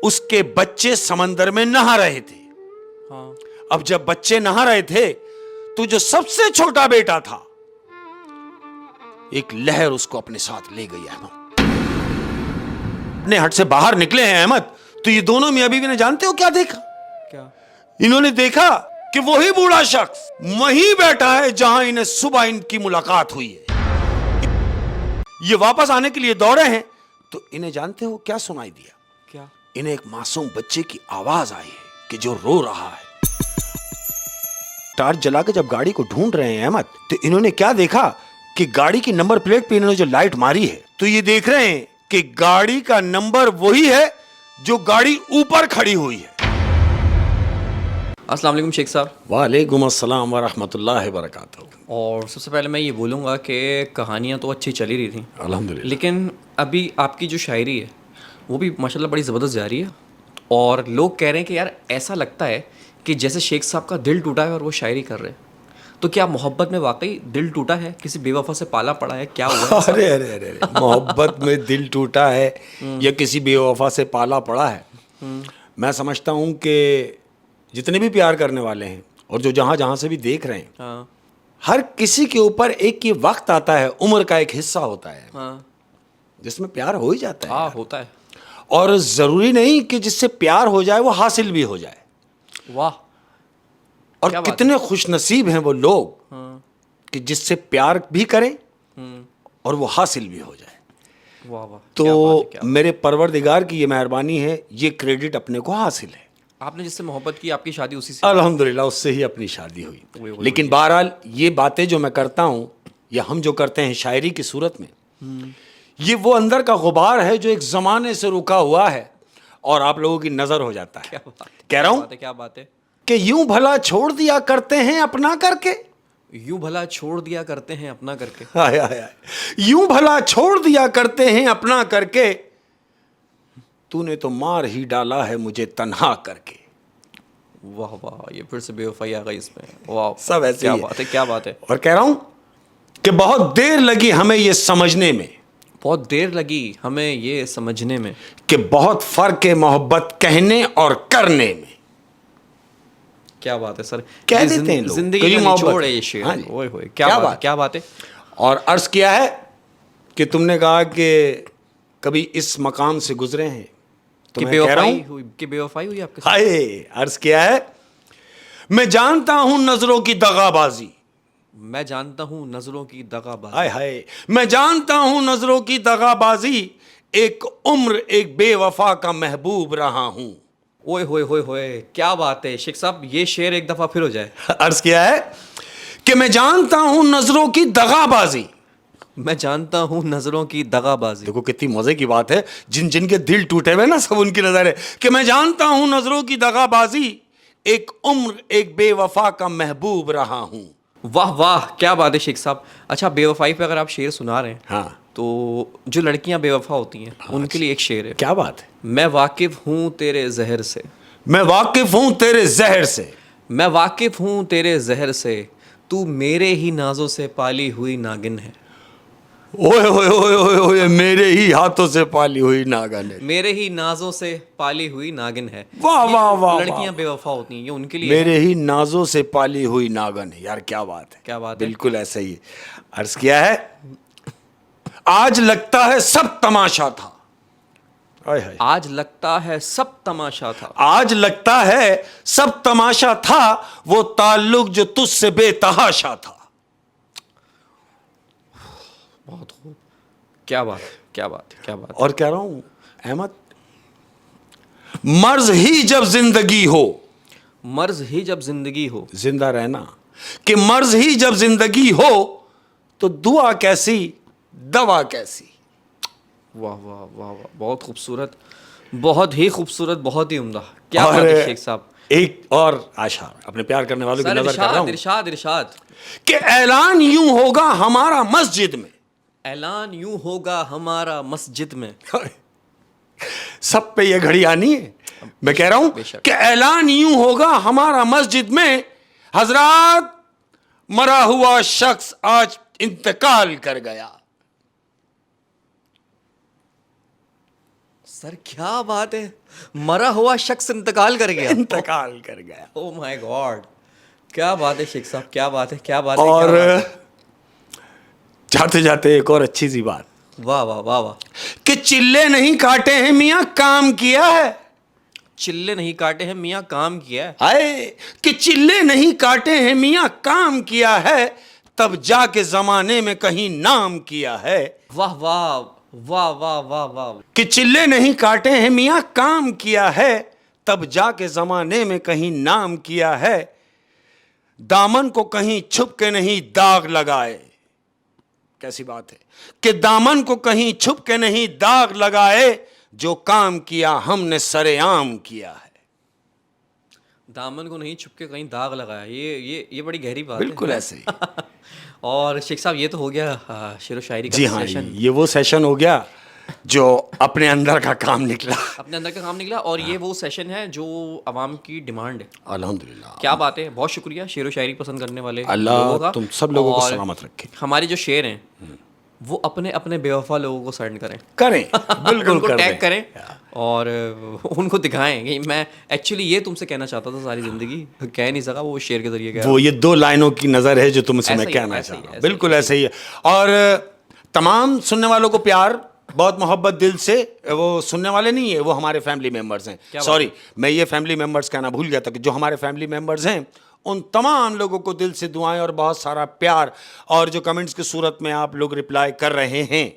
उसके बच्चे समंदर में नहा रहे थे। हाँ। अब जब बच्चे नहा रहे थे तो जो सबसे छोटा बेटा था, एक लहर उसको अपने साथ ले गई। अहमद अपने हट से बाहर निकले हैं अहमद, तो ये दोनों मियां बीवी ने जानते हो क्या देखा? क्या? इन्होंने देखा कि वही बूढ़ा शख्स वहीं बैठा है जहां इन्हें सुबह इनकी मुलाकात हुई है। ये वापस आने के लिए दौड़े हैं तो इन्हें जानते हो क्या सुनाई दिया? क्या? इन्हें एक मासूम बच्चे की आवाज आई है कि जो रो रहा है। टार्च जला के जब गाड़ी को ढूंढ रहे हैं अहमद, तो इन्होंने क्या देखा कि गाड़ी की नंबर प्लेट पे इन्होंने जो लाइट मारी है, तो ये देख रहे हैं कि गाड़ी का नंबर वही है जो गाड़ी ऊपर खड़ी हुई है। अस्सलाम वालेकुम शेख साहब। वालेकुम अस्सलाम व रहमतुल्लाहि व बरकातहू। और सबसे पहले मैं ये बोलूँगा कि कहानियाँ तो अच्छी चली रही थी अल्हम्दुलिल्लाह, लेकिन अभी आपकी जो शायरी है वो भी माशाल्लाह बड़ी ज़बरदस्त जा रही है। और लोग कह रहे हैं कि यार ऐसा लगता है कि जैसे शेख साहब का दिल टूटा है और वो शायरी कर रहे हैं। तो क्या मोहब्बत में वाकई दिल टूटा है? किसी बेवफा से पाला पड़ा है? क्या हुआ है? अरे अरे अरे अरे, मोहब्बत में दिल टूटा है या किसी बेवफा से पाला पड़ा है? मैं समझता हूं कि जितने भी प्यार करने वाले हैं और जो जहां जहां से भी देख रहे हैं, हाँ हर किसी के ऊपर एक ये वक्त आता है, उम्र का एक हिस्सा होता है हाँ जिसमें प्यार हो ही जाता है हाँ, यार। होता है। और जरूरी नहीं कि जिससे प्यार हो जाए वो हासिल भी हो जाए। वाह। और क्या बात कितने खुशनसीब हैं वो लोग हाँ। कि जिससे प्यार भी करें और वो हासिल भी हो जाए। वाह वाह। तो क्या बात है, क्या मेरे परवरदिगार की ये मेहरबानी है, ये क्रेडिट अपने को हासिल है। आपने जिससे मोहब्बत की आपकी शादी उसी से। अल्हम्दुलिल्लाह, उससे ही अपनी शादी हुई। वही। लेकिन बहरहाल ये बातें जो मैं करता हूँ या हम जो करते हैं शायरी की सूरत में, ये वो अंदर का गुबार है जो एक जमाने से रुका हुआ है और आप लोगों की नजर हो जाता है। क्या बात है, कह रहा हूं क्या बात है। कि यूं भला छोड़ दिया करते हैं अपना करके, यूं भला छोड़ दिया करते हैं अपना करके। हाय हाय हाय, यूं भला छोड़ दिया करते हैं अपना करके, तूने तो मार ही डाला है मुझे तन्हा करके। वाह वाह, ये फिर से बेवफाई आ गई इसमें। वाह, सब ऐसे क्या ही है। बात है, क्या बात है। और कह रहा हूं कि बहुत देर लगी हमें ये समझने में, बहुत देर लगी हमें ये समझने में कि बहुत फर्क है मोहब्बत कहने और करने में। क्या बात है सर। कह ये देते हैं लोग जिंदगी कि ये का मोहब्बत निचोड़ है है। ये शेर। हाँ जी। ओए होए, क्या क्या बात, बात? क्या बात है। और अर्ज किया है कि तुमने कहा कि कभी इस मकाम से गुजरे हैं, तो कि मैं कह रहा बेवफाई हूं, हुई, कि बेवफाई हुई आपके साथ। हाय, अर्ज किया है, मैं जानता हूं नजरों की दगाबाजी, मैं जानता हूँ नजरों की दगाबाजी। हाय हाय, मैं जानता हूं नजरों की दगाबाजी, एक उम्र एक बेवफा का महबूब रहा हूं। ओए होए होए होए, क्या बात है शेख साहब, ये शेर एक दफा फिर हो जाए। अर्ज किया है कि मैं जानता हूं नजरों की दगाबाजी। मैं जानता हूँ नजरों की दगाबाजी। देखो कितनी मजे की बात है, जिन जिन के दिल टूटे हुए ना, सब उनकी नजर है कि मैं जानता हूं नजरों की दगाबाजी, एक उम्र एक बेवफा का महबूब रहा हूं। वाह वाह, क्या बात है शेख साहब। अच्छा, बेवफाई पे अगर आप शेर सुना रहे हैं, हाँ, तो जो लड़कियां बेवफा होती हैं उनके लिए एक शेर है। क्या बात है। मैं वाकिफ हूँ तेरे जहर से, मैं वाकिफ हूं तेरे जहर से, मैं वाकिफ हूँ तेरे जहर से, तू मेरे ही नाजों से पाली हुई नागिन है। ओए ओए ओए ओए ओए, मेरे ही हाथों से पाली हुई नागन है। मेरे ही नाजों से पाली हुई नागिन है। वाह वाह वाह, लड़कियां बेवफा होती हैं, ये उनके लिए मेरे ही नाजों से पाली हुई नागन है। यार क्या बात है, क्या बात है। बिल्कुल ऐसा ही है। अर्ज किया है, आज लगता है सब तमाशा था, हाय हाय, आज लगता है सब तमाशा था, आज लगता है सब तमाशा था, वो ताल्लुक जो तुझसे बेतहाशा था। बहुत खूब। क्या बात है, क्या बात है, क्या बात है। और कह रहा हूं अहमद, मर्ज ही जब जिंदगी हो, मर्ज ही जब जिंदगी हो, जिंदा रहना, कि मर्ज ही जब जिंदगी हो, तो दुआ कैसी दवा कैसी। वाह वाह वाह वाह, बहुत खूबसूरत, बहुत ही खूबसूरत, बहुत ही उम्दा। क्या और बात है शेख साहब। एक और आशा अपने प्यार करने वालों की सर, नजर कर रहा इरशाद हूं इरशाद इरशाद। कि ऐलान यूं होगा हमारा मस्जिद में, ऐलान यूं होगा हमारा मस्जिद में। सब पे ये घड़ी आनी है। मैं कह रहा हूं बेशक। कि ऐलान यूं होगा हमारा मस्जिद में, हजरात मरा हुआ शख्स आज इंतकाल कर गया। सर क्या बात है, मरा हुआ शख्स इंतकाल कर गया। इंतकाल कर गया। ओ माय गॉड, क्या बात है शेख साहब, क्या बात है, क्या बात है, और क्या बात है। जाते जाते एक और अच्छी सी बात, वाह वाह वाह वाह। कि चिल्ले नहीं काटे हैं मियाँ, काम किया है। चिल्ले नहीं काटे हैं मियाँ, काम किया है। आए कि चिल्ले नहीं काटे हैं मियाँ, काम किया है, तब जाके जमाने में कहीं नाम किया है। वाह वाह वाह वाह वाह वाह। कि चिल्ले नहीं काटे हैं मियाँ, काम किया है, तब जाके जमाने में कहीं नाम किया है। दामन को कहीं छुप के नहीं दाग लगाए। कैसी बात है कि दामन को कहीं छुप के नहीं दाग लगाए, जो काम किया हमने सरेआम किया है। दामन को नहीं छुप के कहीं दाग लगाया, ये बड़ी गहरी बात बिल्कुल है। ऐसे ही। और शेख साहब ये तो हो गया शेर व शायरी का जी हाँ, सेशन। ये वो सेशन हो गया जो अपने अंदर का काम निकला। अपने अंदर का काम निकला, और ये वो सेशन है जो अवाम की डिमांड है। अल्हम्दुलिल्लाह। क्या बात है, बहुत शुक्रिया शेर व शायरी पसंद करने वाले अल्लाह लोगों का। तुम सब लोगों को और सलामत रखे। हमारे जो शेर हैं वो अपने अपने बेवफा लोगों को सेंड करें, करें, बिल्कुल उनको कर टैग दें। करें और उनको दिखाएं कि मैं एक्चुअली ये तुमसे कहना चाहता था सारी जिंदगी, कह नहीं सका, वो शेर के जरिए कह वो ये 2 लाइनों की नजर है जो तुमसे मैं ऐसा ही है, कहना ऐसा ही चाह रहा है, हूं। ऐसा ही बिल्कुल ऐसे ही है। और तमाम सुनने वालों को प्यार, बहुत मोहब्बत दिल से। वो सुनने वाले नहीं है, वो हमारे फैमिली मेंबर्स हैं। क्या बात सॉरी, मैं ये फैमिली मेंबर्स कहना भूल गया था कि जो हमारे फैमिली मेंबर्स हैं उन तमाम लोगों को दिल से दुआएं और बहुत सारा प्यार, और जो कमेंट्स की सूरत में आप लोग रिप्लाई कर रहे हैं,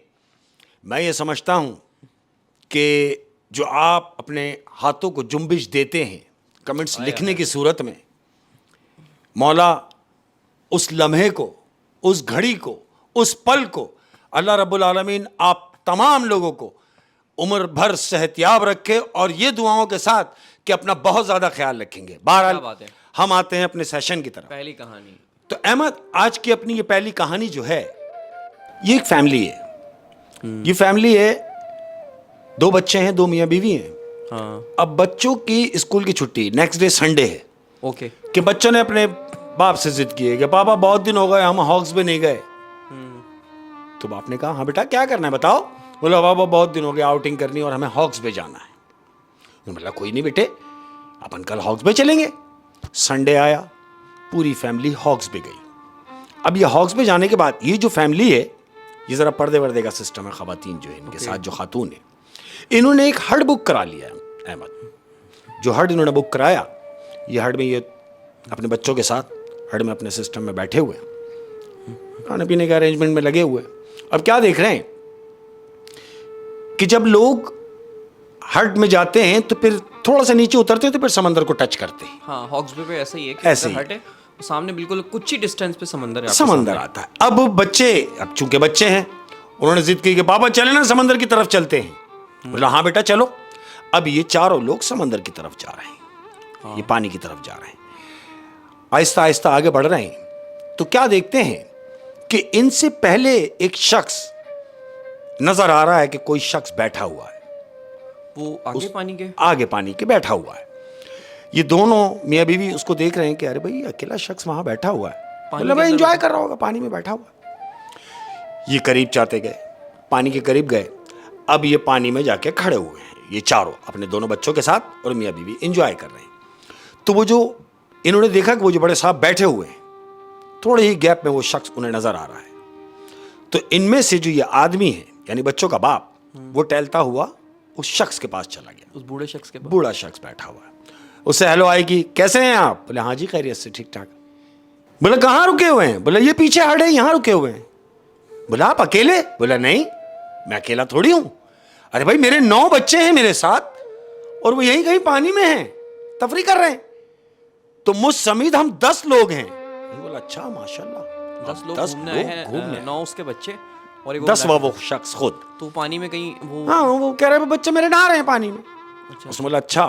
मैं ये समझता हूं कि जो आप अपने हाथों को जुम्बिश देते हैं कमेंट्स लिखने की सूरत में, मौला उस लम्हे को, उस घड़ी को, उस पल को अल्लाह रब्बुल आलमीन आप तमाम लोगों को उम्र भर सेहतियाब रखे, और ये दुआओं के साथ कि अपना बहुत ज़्यादा ख्याल रखेंगे। क्या बहरहाल बात है। हम आते हैं अपने सेशन की तरफ। पहली कहानी। तो अहमद, आज की अपनी ये पहली कहानी जो है, ये एक फैमिली है। ये फैमिली है, 2 बच्चे हैं, 2 मियाँ बीवी हैं। हाँ अब बच्चों की स्कूल की छुट्टी, नेक्स्ट डे संडे है, ओके। कि बच्चों ने अपने बाप से जिद की है कि पापा बहुत दिन हो गए हम हॉक्स भी नहीं गए। तो बाप ने कहा हाँ बेटा क्या करना है बताओ। बोला पापा बहुत दिन हो गए आउटिंग करनी और हमें हॉक्स पे जाना है। बोला कोई नहीं बेटे, अपन कल हॉक्स पे चलेंगे। संडे आया, पूरी फैमिली हॉक्स पे गई। अब ये हॉक्स पे जाने के बाद ये जो फैमिली है, ये जरा पर्दे वर्दे का सिस्टम है, खवातीन जो है इनके साथ जो खातून है, इन्होंने एक हट बुक करा लिया है अहमद। जो हट इन्होंने बुक कराया, ये हट में ये अपने बच्चों के साथ हट में अपने सिस्टम में बैठे हुए हैं, खाने पीने के अरेंजमेंट में लगे हुए हैं। अब क्या देख रहे हैं कि जब लोग हट में जाते हैं तो फिर थोड़ा सा नीचे उतरते हैं तो फिर समंदर को टच करते हैं। हाँ, हॉक्स बे पे ऐसा ही है कि ऐसे उधर ही। हट है, सामने बिल्कुल कुछ ही डिस्टेंस पे समंदर है, आपके समंदर सामने। आता है। अब बच्चे, अब चूंकि बच्चे हैं, उन्होंने जिद की कि पापा चले ना समंदर की तरफ चलते हैं। बोला हाँ बेटा चलो। अब ये चारों लोग समंदर की तरफ जा रहे हैं, ये पानी की तरफ जा रहे हैं, आहिस्ता आहिस्ता आगे बढ़ रहे हैं। तो क्या देखते हैं कि इनसे पहले एक शख्स नजर आ रहा है कि कोई शख्स बैठा हुआ है, वो आगे पानी के। आगे पानी के बैठा हुआ है। ये दोनों मियाँ बीवी उसको देख रहे हैं कि अरे भाई अकेला शख्स वहां बैठा हुआ है, पानी बोला के भाई अंदर एंजॉय कर रहा होगा, पानी में बैठा हुआ है। ये करीब जाते गए, पानी के करीब गए। अब ये पानी में जाके खड़े हुए हैं, ये चारों अपने दोनों बच्चों के साथ, और मियाँ बीवी एंजॉय कर रहे हैं। तो वो जो इन्होंने देखा कि वो जो बड़े साहब बैठे हुए हैं, थोड़े ही गैप में वो शख्स उन्हें नजर आ रहा है। तो इनमें से जो ये आदमी है यानी बच्चों का बाप, वो टहलता हुआ उस शख्स के पास चला गया। उस बूढ़े शख्स के पास। बूढ़ा शख्स बैठा हुआ है, उससे हेलो आएगी, कैसे हैं आप? बोले हाँ जी खैरियत से, ठीक ठाक। बोले कहाँ रुके हुए हैं? बोले ये पीछे हट है, यहाँ रुके हुए हैं। बोला आप अकेले? बोला नहीं, मैं अकेला थोड़ी हूं। अरे भाई मेरे 9 बच्चे हैं मेरे साथ और वो यहीं कहीं पानी में हैं, तफरी कर रहे हैं। तो मुझ समीत हम 10 लोग हैं। बोला अच्छा माशाल्लाह, 10 लोग 10 घूमने आए हैं, घूमने 9 उसके बच्चे और 10वां वो शख्स खुद। तो पानी में कहीं वो। हाँ वो कह रहे हैं बच्चे मेरे नहा रहे हैं पानी में। अच्छा। उसने बोला अच्छा।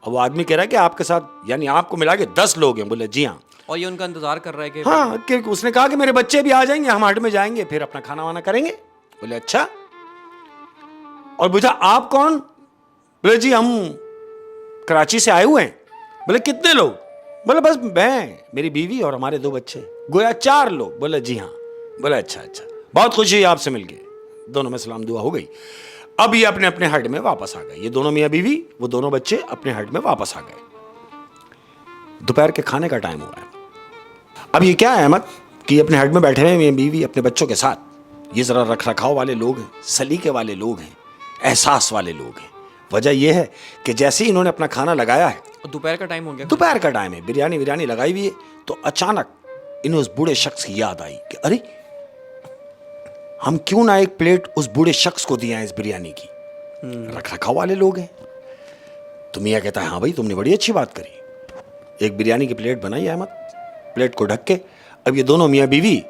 अब वो आदमी कह रहा है कि आपके साथ यानी आपको मिला के 10 लोग हैं? बोले जी हाँ। और ये उनका इंतजार कर रहा है कि हाँ कि उसने कहा कि मेरे बच्चे भी आ जाएंगे, हम हट में जाएंगे, फिर अपना खाना वाना करेंगे। बोले अच्छा। और पूछा आप कौन? बोले जी हम कराची से आए हुए हैं। बोले कितने लोग? बोले बस मैं, मेरी बीवी और हमारे 2 बच्चे, गोया 4 लोग। बोले जी हाँ। बोले अच्छा अच्छा, बहुत खुशी हुई आपसे मिलके। दोनों में सलाम दुआ हो गई। अब ये अपने अपने हट में वापस आ गए, ये दोनों मियाँ बीवी, वो दोनों बच्चे अपने हट में वापस आ गए। दोपहर के खाने का टाइम हुआ है। अब ये क्या है अहमद कि अपने हट में बैठे हुए मियाँ बीवी अपने बच्चों के साथ। ये जरा रख रखाव वाले लोग हैं, सलीके वाले लोग हैं, एहसास वाले लोग हैं। वजह यह है कि जैसे ही इन्होंने अपना खाना लगाया है, दोपहर का टाइम हो गया, दोपहर का टाइम है, बिरयानी लगाई हुई है, तो अचानक इन्हें उस बूढ़े शख्स की याद आई कि अरे हम क्यों ना एक प्लेट उस बूढ़े शख्स को दिया है इस बिरयानी की। रख रखाव वाले लोग हैं। तो मियाँ कहता है हाँ भाई तुमने बड़ी अच्छी बात करी। एक बिरयानी की प्लेट बनाई अहमद, प्लेट को ढक के अब ये दोनों मियाँ बीवी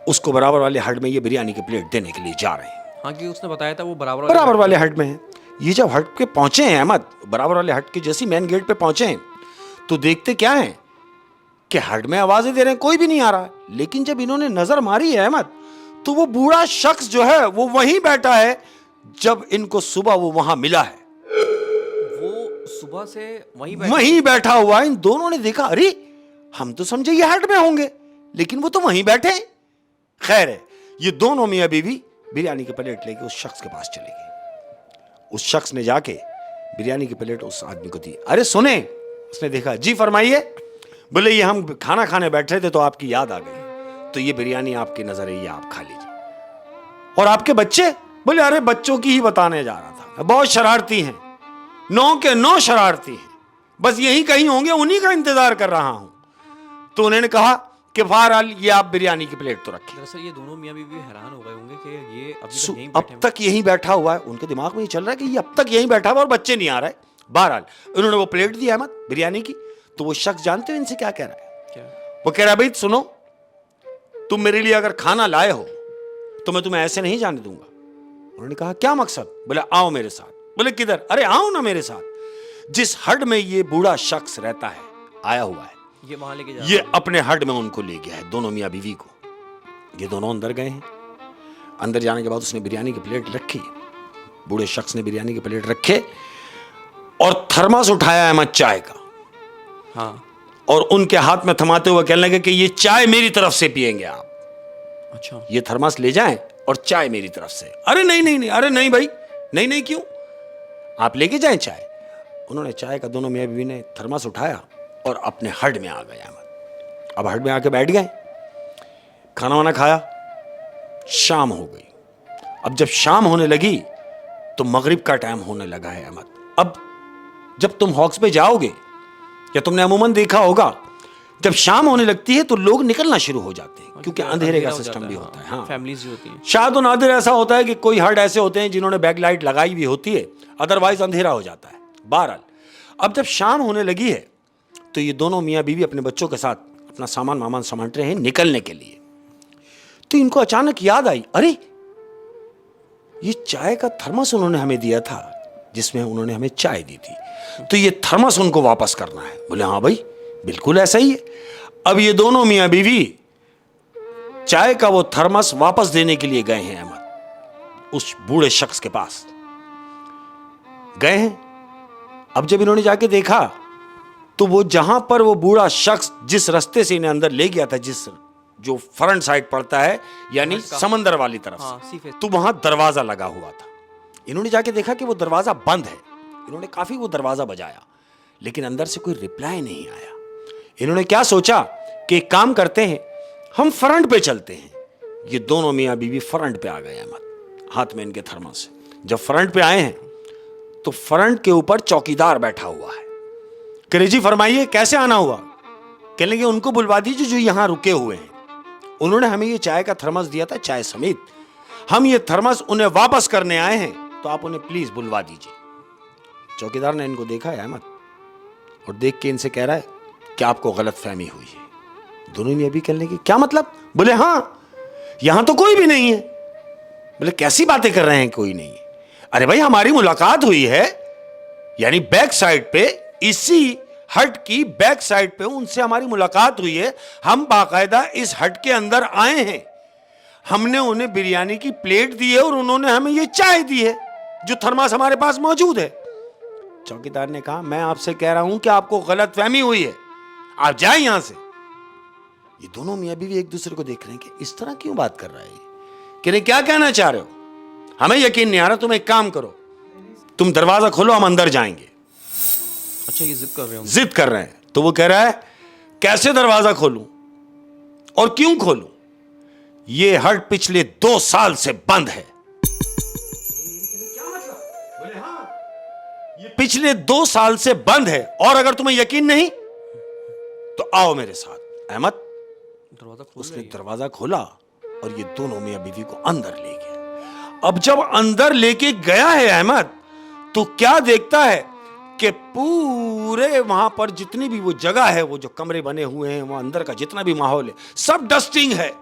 उसको बराबर वाले हट में ये बिरयानी की प्लेट देने के लिए जा रहे हैं। हाँ कि उसने बताया था वो बराबर वाले हट में है। ये जब हट के पहुंचे हैं अहमद, बराबर वाले हट के जैसी मेन गेट पे पहुंचे हैं, तो देखते क्या है कि हट में आवाजें दे रहे हैं, कोई भी नहीं आ रहा। लेकिन जब इन्होंने नजर मारी है अहमद, तो वो बूढ़ा शख्स जो है वो वहीं बैठा है जब इनको सुबह वो वहां मिला है। वो सुबह से वहीं बैठा हुआ है। इन दोनों ने देखा, अरे हम तो समझे ये हट में होंगे, लेकिन वो तो वहीं बैठे हैं। खैर है, ये दोनों मियाँ बीवी बिरयानी की प्लेट लेके उस शख्स के पास चले गए। उस शख्स ने जाके बिरयानी की प्लेट उस आदमी को दी। अरे सुने, उसने देखा, जी फरमाइए। बोले ये हम खाना खाने बैठ रहे थे तो आपकी याद आ गई, तो ये बिरयानी आपकी नजर है, ये आप खा लीजिए। और आपके बच्चे? बोले अरे बच्चों की ही बताने जा रहा था, बहुत शरारती हैं, 9 के 9 शरारती हैं, बस यही कहीं होंगे, उन्हीं का इंतजार कर रहा हूं। तो उन्होंने कहा कि बहरहाल ये आप बिरयानी की प्लेट तो रखें। दरअसल ये दोनों मियाँ बीवी हैरान हो गए होंगे कि ये अब तक यहीं बैठा हुआ है। उनके दिमाग में ये चल रहा है कि ये अब तक यहीं बैठा हुआ और बच्चे नहीं आ रहे। बहरहाल उन्होंने वो प्लेट दी अहमद बिरयानी की। तो वो शख्स जानते हो इनसे क्या कह रहा है? क्या? वो कह रहा है भाई सुनो, तुम मेरे लिए अगर खाना लाए हो तो मैं तुम्हें ऐसे नहीं जाने दूंगा। उन्होंने कहा क्या मकसद? बोले आओ मेरे साथ। बोले किधर? अरे आओ ना मेरे साथ। जिस हट में ये बूढ़ा शख्स रहता है आया हुआ है, ये वहां लेके जा, ये अपने हट में उनको ले गया है, दोनों मियाँ बीवी को। ये दोनों अंदर गए हैं। अंदर जाने के बाद उसने बिरयानी की प्लेट रखी, बूढ़े शख्स ने बिरयानी की प्लेट रखे और थर्मस उठाया अहमद चाय का। हाँ। और उनके हाथ में थमाते हुए कहने लगे कि ये चाय मेरी तरफ से पिएंगे आप। अच्छा। ये थर्मस ले जाएं और चाय मेरी तरफ से। अरे नहीं नहीं नहीं, अरे नहीं भाई, नहीं नहीं, क्यों? आप लेके जाएं चाय। उन्होंने चाय का, दोनों मियाँ बीवी ने थर्मस उठाया और अपने हट में आ गए अहमद। अब हट में आके बैठ गए, खाना वाना खाया, शाम हो गई। अब जब शाम होने लगी तो मगरिब का टाइम होने लगा है अहमद। अब जब तुम हॉक्स पे जाओगे, या तुमने अमूमन देखा होगा, जब शाम होने लगती है तो लोग निकलना शुरू हो जाते हैं, क्योंकि अंधेरे का सिस्टम भी होता है। हाँ, फैमिलीज भी होती हैं। शायद नादिर ऐसा होता है कि कोई हट ऐसे होते हैं जिन्होंने बैक लाइट लगाई हुई होती है, अदरवाइज अंधेरा हो जाता है। बहरहाल अब जब शाम होने लगी है तो ये दोनों मियाँ बीवी अपने बच्चों के साथ अपना सामान वामान समेट रहे हैं निकलने के लिए। तो इनको अचानक याद आई, अरे ये चाय का थर्मस उन्होंने हमें दिया था जिसमें उन्होंने हमें चाय दी थी, तो ये थर्मस उनको वापस करना है। बोले हाँ भाई बिल्कुल ऐसा ही है। अब ये दोनों मियाँ बीवी चाय का वो थर्मस वापस देने के लिए गए हैं अहमद, उस बूढ़े शख्स के पास गए हैं। अब जब इन्होंने जाके देखा तो वो जहां पर वो बूढ़ा शख्स जिस रास्ते से इन्हें अंदर ले गया था, जिस जो फ्रंट साइड पड़ता है यानी समंदर वाली तरफ से, तो वहां दरवाजा लगा हुआ था। इन्होंने जाके देखा कि वो दरवाजा बंद है। इन्होंने काफी वो दरवाजा बजाया, लेकिन अंदर से कोई रिप्लाई नहीं आया। इन्होंने क्या सोचा कि एक काम करते हैं, हम फ्रंट पे चलते हैं। ये दोनों मियाँ बीवी फ्रंट पे आ गए अहमद, हाथ में इनके थर्मस। जब फ्रंट पे आए हैं तो फ्रंट के ऊपर चौकीदार बैठा हुआ है। कह जी फरमाइए कैसे आना हुआ? कहने लगे उनको बुलवा दीजिए जो यहां रुके हुए हैं, उन्होंने हमें ये चाय का थर्मस दिया था, चाय समेत। हम ये थर्मस उन्हें वापस करने आए हैं, तो आप उन्हें प्लीज बुलवा दीजिए। चौकीदार ने इनको देखा है अहमद, और देख के इनसे कह रहा है कि आपको गलत फहमी हुई है। दोनों ने अभी कहने लगे क्या मतलब? बोले हाँ यहां तो कोई भी नहीं है। बोले कैसी बातें कर रहे हैं कोई नहीं है? अरे भाई हमारी मुलाकात हुई है, यानी बैक साइड पे, इसी हट की बैक साइड पे उनसे हमारी मुलाकात हुई है। हम बाकायदा इस हट के अंदर आए हैं, हमने उन्हें बिरयानी की प्लेट दी है और उन्होंने हमें ये चाय दी है जो थर्मास हमारे पास मौजूद है। चौकीदार ने कहा मैं आपसे कह रहा हूं कि आपको गलतफहमी हुई है, आप जाए यहां से। ये दोनों मियां बीवी एक दूसरे को देख रहे हैं कि इस तरह क्यों बात कर रहा है, कह रहे क्या कहना चाह रहे हो? हमें यकीन नहीं आ रहा, तुम एक काम करो, तुम दरवाजा खोलो, हम अंदर जाएंगे। अच्छा, ये जिद कर रहे हो? जिद कर रहे हैं। तो वो कह रहा है कैसे दरवाजा खोलूं और क्यों खोलूं? ये हट पिछले 2 साल से बंद है। क्या मतलब? बोले हाँ, ये पिछले 2 साल से बंद है, और अगर तुम्हें यकीन नहीं तो आओ मेरे साथ। अहमद दरवाजा खोल उसने रही है। दरवाजा खोला और ये दोनों मियां बीवी को अंदर ले गया। अब जब अंदर लेके गया है अहमद, तो क्या देखता है कि पूरे वहां पर जितनी भी वो जगह है, वो जो कमरे बने हुए हैं, वो अंदर का जितना भी माहौल है, सब डस्टिंग है,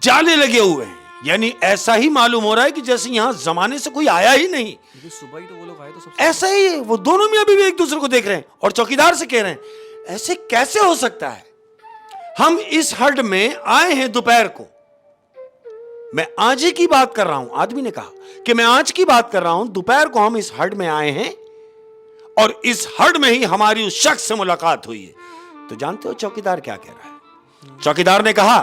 जाले लगे हुए हैं। यानी ऐसा ही मालूम हो रहा है कि जैसे यहां जमाने से कोई आया ही नहीं। लेकिन सुबह ही तो वो लोग आए, तो सब ऐसा ही है। वो दोनों मियां बीवी एक दूसरे को देख रहे हैं और चौकीदार से कह रहे हैं ऐसे कैसे हो सकता है? हम इस हट में आए हैं दोपहर को। मैं आज ही की बात कर रहा हूं, आदमी ने कहा कि मैं आज की बात कर रहा हूं, दोपहर को हम इस हट में आए हैं और इस हट में ही हमारी उस शख्स से मुलाकात हुई है। तो जानते हो चौकीदार क्या कह रहा है? चौकीदार ने कहा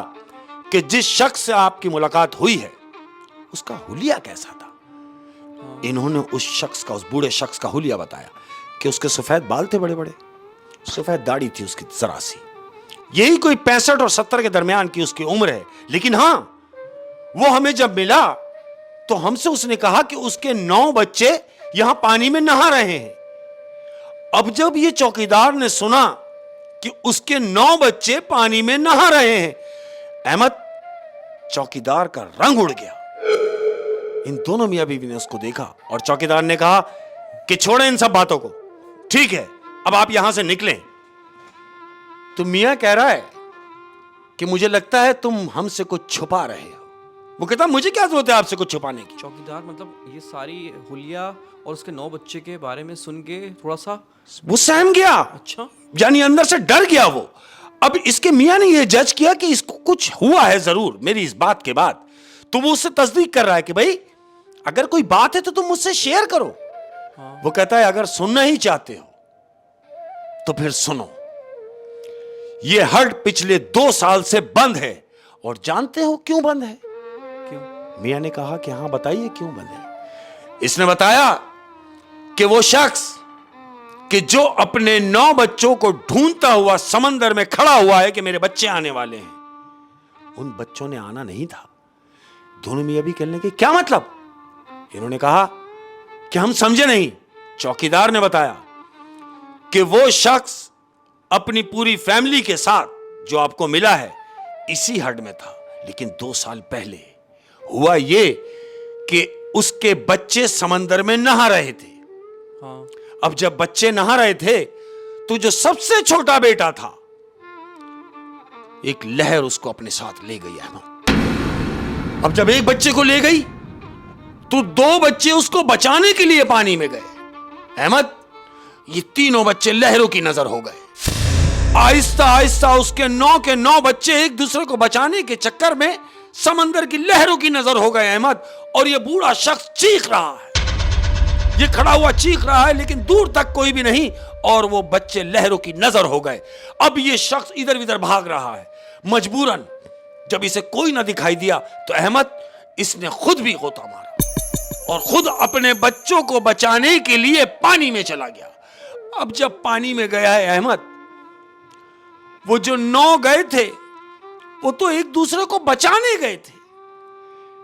कि जिस शख्स से आपकी मुलाकात हुई है उसका हुलिया कैसा था? इन्होंने उस शख्स का, उस बूढ़े शख्स का हुलिया बताया कि उसके सफेद बाल थे, बड़े बड़े, सफेद दाढ़ी थी उसकी जरा सी, यही कोई 65 और 70 के दरमियान की उसकी उम्र है। लेकिन हां, वो हमें जब मिला तो हमसे उसने कहा कि उसके 9 बच्चे यहां पानी में नहा रहे हैं। अब जब ये चौकीदार ने सुना कि उसके 9 बच्चे पानी में नहा रहे हैं, अहमद, चौकीदार का रंग उड़ गया। इन दोनों मियां बीवी ने उसको देखा और चौकीदार ने कहा कि छोड़ें इन सब बातों को, ठीक है, अब आप यहां से निकलें। तो मियां कह रहा है कि मुझे लगता है तुम हमसे कुछ छुपा रहे हो। वो कहता मुझे क्या जरूरत है आपसे कुछ छुपाने की? चौकीदार मतलब ये सारी हुलिया और उसके 9 बच्चे के बारे में सुन के थोड़ा सा वो सहम गया। अच्छा, यानी अंदर से डर गया वो। अब इसके मियां ने ये जज किया कि इसको कुछ हुआ है जरूर मेरी इस बात के बाद। तो वो उससे तस्दीक कर रहा है कि भाई अगर कोई बात है तो तुम मुझसे शेयर करो। हाँ। वो कहता है अगर सुनना ही चाहते हो तो फिर सुनो। ये हट पिछले 2 साल से बंद है, और जानते हो क्यों बंद है? क्यों? मियां ने कहा कि हां बताइए क्यों बंद है। इसने बताया कि वो शख्स कि जो अपने 9 बच्चों को ढूंढता हुआ समंदर में खड़ा हुआ है कि मेरे बच्चे आने वाले हैं, उन बच्चों ने आना नहीं था। दोनों मियां भी कहने लगे क्या मतलब? इन्होंने कहा कि हम समझे नहीं। चौकीदार ने बताया कि वो शख्स अपनी पूरी फैमिली के साथ जो आपको मिला है इसी हट में था, लेकिन 2 साल पहले हुआ ये कि उसके बच्चे समंदर में नहा रहे थे। हाँ। अब जब बच्चे नहा रहे थे तो जो सबसे छोटा बेटा था, एक लहर उसको अपने साथ ले गई अहमद। अब जब एक बच्चे को ले गई तो 2 बच्चे उसको बचाने के लिए पानी में गए। अहमद, ये तीनों बच्चे लहरों की नजर हो गए। आहिस्ता आहिस्ता उसके 9 के 9 बच्चे एक दूसरे को बचाने के चक्कर में समंदर की लहरों की नजर हो गए अहमद। और ये बूढ़ा शख्स चीख रहा है, ये खड़ा हुआ चीख रहा है, लेकिन दूर तक कोई भी नहीं, और वो बच्चे लहरों की नजर हो गए। अब ये शख्स इधर उधर भाग रहा है। मजबूरन जब इसे कोई ना दिखाई दिया तो अहमद, इसने खुद भी गोता मारा और खुद अपने बच्चों को बचाने के लिए पानी में चला गया। अब जब पानी में गया है अहमद, वो जो 9 गए थे वो तो एक दूसरे को बचाने गए थे,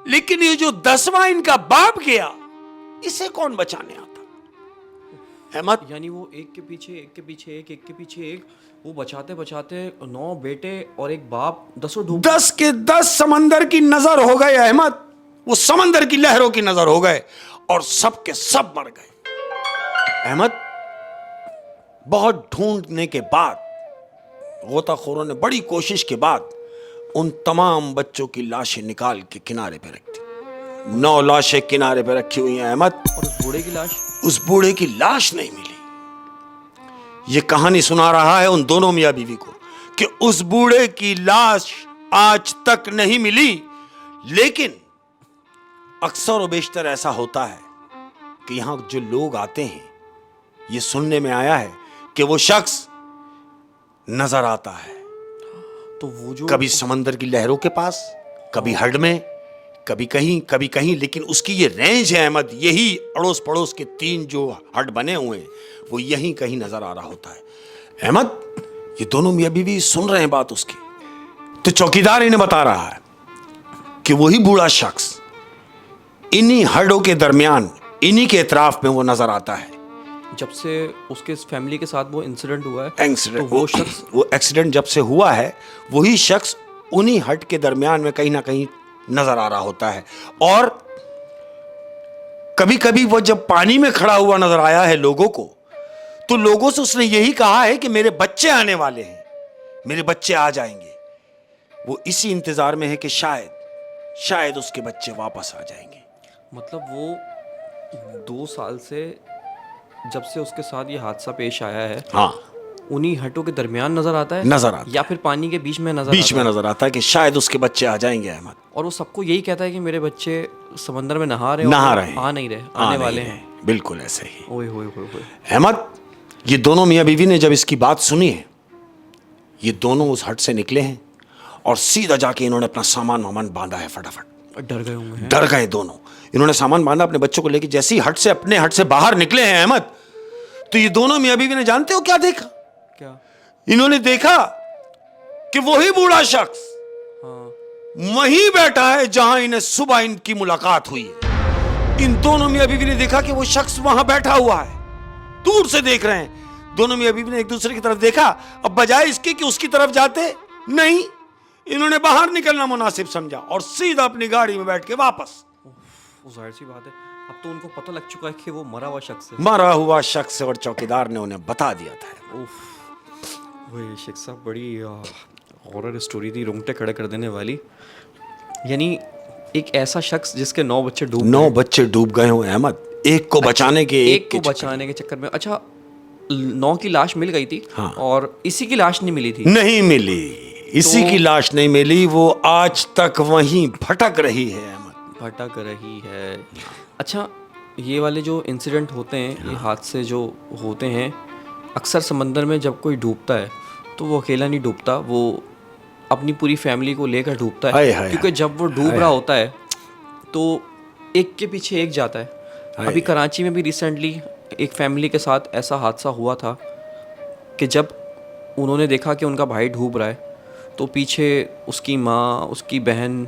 लेकिन ये जो 10वां इनका बाप गया, इसे कौन बचाने आता? अहमद, यानी वो एक के पीछे एक के पीछे एक, एक के पीछे एक, वो बचाते बचाते 9 बेटे और एक बाप 10 डूब 10 के 10 समंदर की नजर हो गए अहमद। वो समंदर की लहरों की नजर हो गए और सब के सब मर गए। अहमद, बहुत ढूंढने के बाद, गोताखोरों ने बड़ी कोशिश के बाद उन तमाम बच्चों की लाशें निकाल के किनारे पे रख दी। 9 लाशें किनारे पे रखी हुई हैं अहमद। और उस बूढ़े की लाश? उस बूढ़े की लाश नहीं मिली। ये कहानी सुना रहा है उन दोनों मियां बीवी को कि उस बूढ़े की लाश आज तक नहीं मिली। लेकिन अक्सर और बेशतर ऐसा होता है कि यहां जो लोग आते हैं, ये सुनने में आया है कि वो शख्स नजर आता है, तो वो जो कभी समंदर की लहरों के पास, कभी हड में, कभी कहीं, लेकिन उसकी ये रेंज है अहमद, यही अड़ोस पड़ोस के 3 जो हट बने हुए हैं वो यहीं कहीं नजर आ रहा होता है। अहमद, ये दोनों मियां बीवी सुन रहे हैं बात उसकी, तो चौकीदार इन्हें बता रहा है कि वही बूढ़ा शख्स इन्हीं हड्डों के दरमियान, इन्हीं के इतराफ में वो नजर आता है। जब से उसके फैमिली के साथ वो इंसिडेंट हुआ है, एक्सीडेंट, तो वो एक्सीडेंट जब से हुआ है, वही शख्स उन्हीं हट के दरमियान में कहीं ना कहीं नजर आ रहा होता है। और कभी कभी वो जब पानी में खड़ा हुआ नजर आया है लोगों को, तो लोगों से उसने यही कहा है कि मेरे बच्चे आने वाले हैं, मेरे बच्चे आ जाएंगे। वो इसी इंतजार में है कि शायद उसके बच्चे वापस आ जाएंगे। मतलब वो 2 साल से, जब से उसके साथ ये हादसा पेश आया है, हाँ, उन्हीं हटों के दरमियान नजर आता है, या फिर पानी के बीच में नजर आता है कि शायद उसके बच्चे आ जाएंगे अहमद। और वो सबको यही कहता है कि मेरे बच्चे समंदर में नहा रहे हैं, आ नहीं रहे, आने वाले हैं। बिल्कुल ऐसे ही। ओए होए होए होए। अहमद, ये दोनों मियां बीवी ने जब इसकी बात सुनी है, ये दोनों उस हट से निकले हैं और सीधा जाके इन्होंने अपना सामान बांधा है फटाफट। डर गए होंगे। डर गए दोनों। इन्होंने सामान बांधा अपने बच्चों को लेके, जैसे ही अपने हट से बाहर निकले हैं अहमद, तो ये दोनों मियां बीवी ने जानते हो क्या देखा? क्या? इन्होंने देखा कि वही बूढ़ा शख्स वहीं बैठा है जहां इन्हें सुबह इनकी मुलाकात हुई है। इन दोनों मियां बीवी ने देखा कि वो शख्स वहां बैठा हुआ है, दूर से देख रहे हैं। दोनों मियां बीवी ने एक दूसरे की तरफ देखा। अब बजाय इसके कि उसकी तरफ जाते, नहीं, इन्होंने बाहर निकलना मुनासिब समझा और सीधा अपनी गाड़ी में बैठ के वापस। जाहिर सी बात है, अब तो उनको पता लग चुका है कि वो मरा हुआ शख्स है। और चौकीदार ने उन्हें बता दिया था। वही शेख साहब, बड़ी हॉरर स्टोरी थी, रोंगटे खड़े कर देने वाली। यानी एक ऐसा शख्स जिसके 9 बच्चे डूब गए हो अहमद, एक को बचाने के चक्कर में। अच्छा, 9 की लाश मिल गई थी। हाँ। और इसी की लाश नहीं मिली थी। नहीं मिली, इसी की लाश नहीं मिली। वो आज तक वहीं भटक रही है अहमद, भटक रही है। अच्छा, ये वाले जो इंसिडेंट होते हैं, ये हादसे जो होते हैं, अक्सर समंदर में जब कोई डूबता है तो वो अकेला नहीं डूबता, वो अपनी पूरी फैमिली को लेकर डूबता है। क्योंकि जब वो डूब रहा होता है तो एक के पीछे एक जाता है। अभी कराची में भी रिसेंटली एक फैमिली के साथ ऐसा हादसा हुआ था कि जब उन्होंने देखा कि उनका भाई डूब रहा है, तो पीछे उसकी माँ, उसकी बहन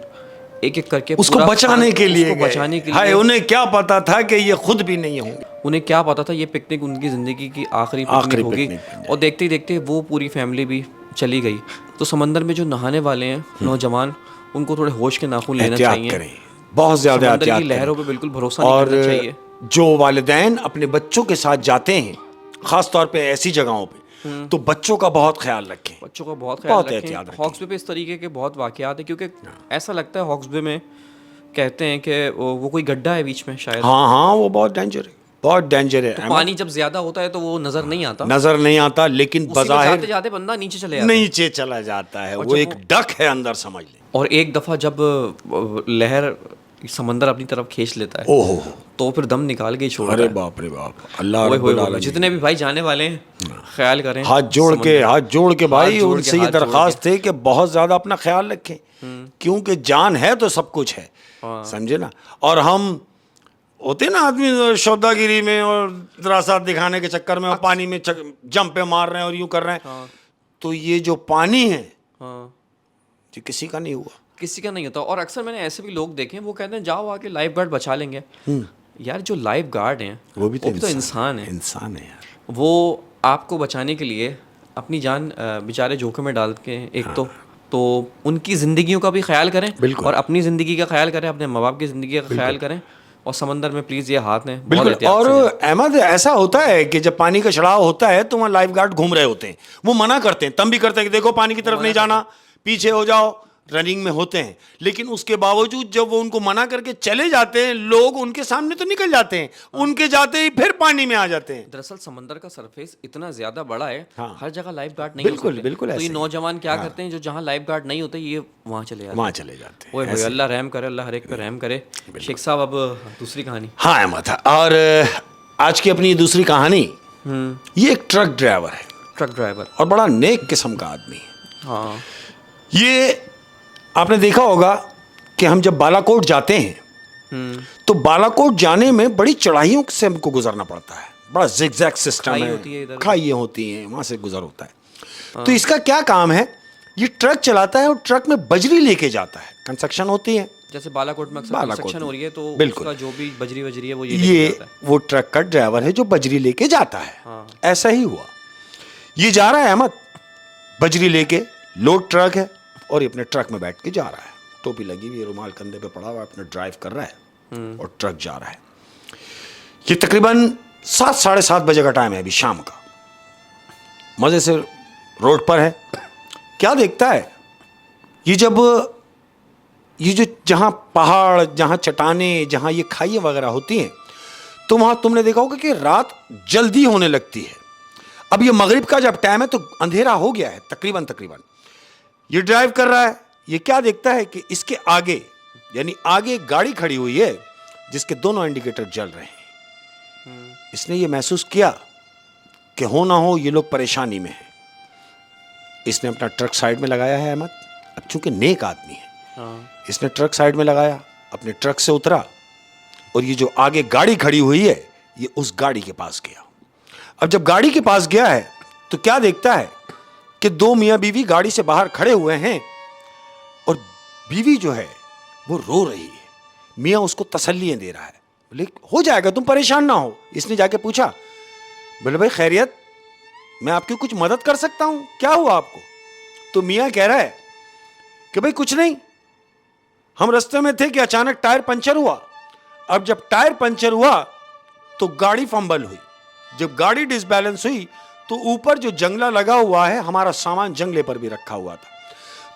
एक एक करके उसको बचाने के लिए हाय, उन्हें क्या पता था कि ये खुद भी नहीं होंगे। उन्हें क्या पता था ये पिकनिक उनकी ज़िंदगी की आखिरी पिकनिक होगी। और देखते ही देखते वो पूरी फैमिली भी चली गई। तो समंदर में जो नहाने वाले हैं नौजवान, उनको थोड़े होश के नाखून लेना चाहिए, बहुत ज़्यादा एहतियात करें। लहरों पे बिल्कुल भरोसा नहीं करना चाहिए। जो वालिदैन अपने बच्चों के साथ जाते हैं, ख़ास तौर पे ऐसी जगहों पे, तो बच्चों का बहुत ख्याल रखें, बहुत एहतियात रखें। हॉक्स बे पे इस तरीके के बहुत वाकयात है, क्योंकि ऐसा लगता है हॉक्स बे में कहते हैं कि वो कोई गड्ढा है बीच में शायद। हाँ, वो बहुत डेंजर है। तो पानी जब ज्यादा होता है तो वो नजर नहीं आता, लेकिन बज़ाहिर जाते बंदा नीचे चला जाता है। वो एक डक है अंदर, समझ ले। और एक दफा जब लहर समंदर अपनी तरफ खींच लेता है, ओहो, तो फिर दम निकाल के ही छोड़ता है। अरे बाप रे बाप, अल्लाह रब्बुल आलमीन। जितने भी भाई जाने वाले हैं, ख्याल करें, हाथ जोड़ के भाई उनसे ये दरखास्त है कि बहुत ज्यादा अपना ख्याल रखें, क्योंकि जान है तो सब कुछ है, समझे ना। और हम होते ना आदमी शौदागिरी में और दरासात दिखाने के चक्कर में और पानी में जंप पे मार रहे हैं और यूं कर रहे हैं, तो ये जो पानी है ये किसी का नहीं हुआ, किसी का नहीं होता। और अक्सर मैंने ऐसे भी लोग देखे, वो कहते हैं जाओ आके लाइफ गार्ड बचा लेंगे। यार, जो लाइफ गार्ड हैं वो भी तो इंसान है यार। वो आपको बचाने के लिए अपनी जान बेचारे जोखिम में डाल के, एक तो उनकी ज़िंदगियों का भी ख्याल करें और अपनी ज़िंदगी का ख्याल करें, अपने माँ बाप की ज़िंदगी का ख्याल करें। और समंदर में प्लीज़ ये हाथ ने बिल्कुल। और अहमद, ऐसा होता है कि जब पानी का चढ़ाव होता है तो वहाँ लाइफ गार्ड घूम रहे होते हैं, वो मना करते हैं, तब भी करते हैं कि देखो पानी की तरफ नहीं जाना, पीछे हो जाओ, रनिंग में होते हैं। लेकिन उसके बावजूद जब वो उनको मना करके चले जाते हैं, लोग उनके सामने तो निकल जाते हैं, उनके जाते ही फिर पानी में आ जाते हैं। दरअसल समंदर का सरफेस इतना ज्यादा बड़ा है, हर जगह लाइफ गार्ड नहीं बिल्कुल तो ये नौजवान क्या करते हैं, जो जहाँ लाइफ गार्ड नहीं होते ये वहाँ चले जाते हैं। अल्लाह रहम करे, अल्लाह हर एक पे रहम करे। शेख साहब, अब दूसरी कहानी। हाँ अहमद, और आज की अपनी दूसरी कहानी, ये एक ट्रक ड्राइवर और बड़ा नेक किस्म का आदमी है। हाँ, ये आपने देखा होगा कि कि हम जब बालाकोट जाते हैं तो बालाकोट जाने में बड़ी चढ़ाइयों से हमको गुजरना पड़ता है, बड़ा जिगजैग सिस्टम खाई है, होती है इधर। खाइयाँ होती हैं, वहाँ से गुजर होता है। तो इसका क्या काम है, ये ट्रक चलाता है और ट्रक में बजरी लेके जाता है, कंस्ट्रक्शन होती है। जैसे बालाकोट में अक्सर बालाकोट कंस्ट्रक्शन हो रही है तो बिल्कुल। उसका जो भी बजरी वजरी है वो ये ये लेके जाता है। वो ट्रक का ड्राइवर है जो बजरी लेके जाता है। हाँ। ऐसा ही हुआ, ये जा रहा है अहमद बजरी लेके, लोड ट्रक है और ये अपने ट्रक में बैठ के जा रहा है, टोपी लगी हुई है, रुमाल कंधे पे पड़ा हुआ है, अपना ड्राइव कर रहा है और ट्रक जा रहा है। ये तकरीबन 7 साढ़े 7 बजे का टाइम है अभी शाम का, मजे से रोड पर है। क्या देखता है, ये जो जहां पहाड़, जहां चट्टाने, जहां ये खाइयाँ वगैरह होती हैं, तो वहां तुमने देखा होगा कि रात जल्दी होने लगती है। अब ये मगरिब का जब टाइम है तो अंधेरा हो गया है तकरीबन। ये ड्राइव कर रहा है, ये क्या देखता है कि इसके आगे, यानी आगे गाड़ी खड़ी हुई है जिसके दोनों इंडिकेटर जल रहे हैं। इसने ये महसूस किया कि हो ना हो ये लोग परेशानी में हैं। इसने अपना ट्रक साइड में लगाया है अहमद, अब चूंकि नेक आदमी है, इसने ट्रक साइड में लगाया, अपने ट्रक से उतरा और ये जो आगे गाड़ी खड़ी हुई है ये उस गाड़ी के पास गया। अब जब गाड़ी के पास गया है तो क्या देखता है कि 2 मियां बीवी गाड़ी से बाहर खड़े हुए हैं और बीवी जो है वो रो रही है, मियां उसको तसल्लियां दे रहा है, बोले हो जाएगा, तुम परेशान ना हो। इसने जाके पूछा, बोले भाई खैरियत, मैं आपकी कुछ मदद कर सकता हूं, क्या हुआ आपको? तो मियां कह रहा है कि भाई कुछ नहीं, हम रास्ते में थे कि अचानक टायर पंचर हुआ। अब जब टायर पंचर हुआ तो गाड़ी फंबल हुई, जब गाड़ी डिसबैलेंस हुई तो ऊपर जो जंगला लगा हुआ है, हमारा सामान जंगले पर भी रखा हुआ था,